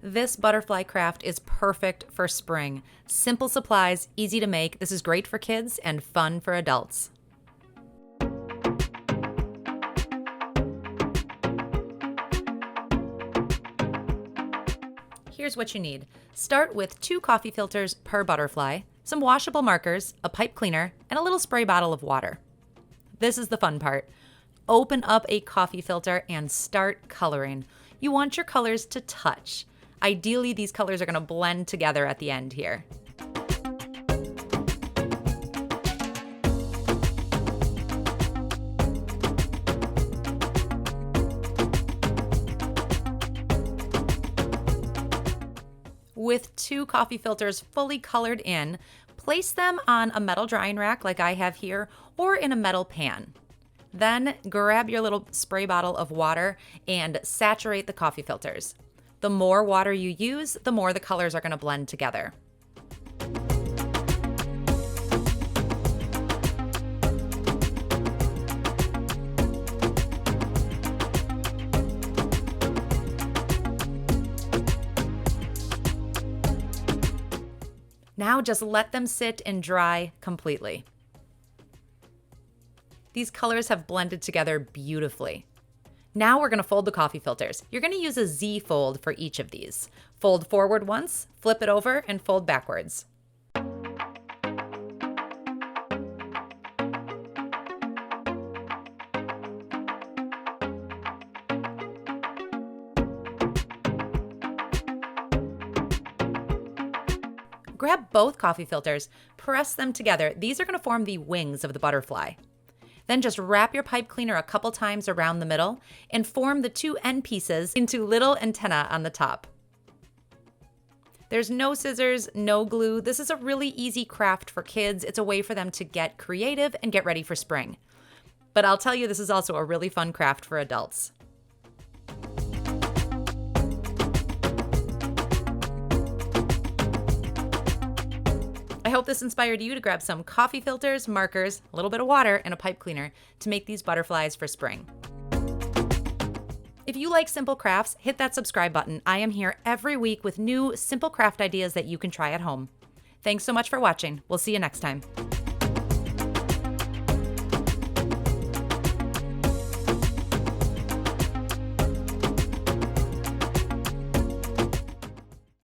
This butterfly craft is perfect for spring. Simple supplies, easy to make. This is great for kids and fun for adults. Here's what you need. Start with 2 coffee filters per butterfly, some washable markers, a pipe cleaner, and a little spray bottle of water. This is the fun part. Open up a coffee filter and start coloring. You want your colors to touch. Ideally, these colors are going to blend together at the end here. With 2 coffee filters fully colored in, place them on a metal drying rack like I have here, or in a metal pan. Then grab your little spray bottle of water and saturate the coffee filters. The more water you use, the more the colors are going to blend together. Now just let them sit and dry completely. These colors have blended together beautifully. Now we're going to fold the coffee filters. You're going to use a Z fold for each of these. Fold forward once, flip it over, and fold backwards. Grab both coffee filters, press them together. These are going to form the wings of the butterfly. Then just wrap your pipe cleaner a couple times around the middle and form the 2 end pieces into little antennae on the top. There's no scissors, no glue. This is a really easy craft for kids. It's a way for them to get creative and get ready for spring. But I'll tell you, this is also a really fun craft for adults. I hope this inspired you to grab some coffee filters, markers, a little bit of water, and a pipe cleaner to make these butterflies for spring. If you like simple crafts, hit that subscribe button. I am here every week with new simple craft ideas that you can try at home. Thanks so much for watching. We'll see you next time.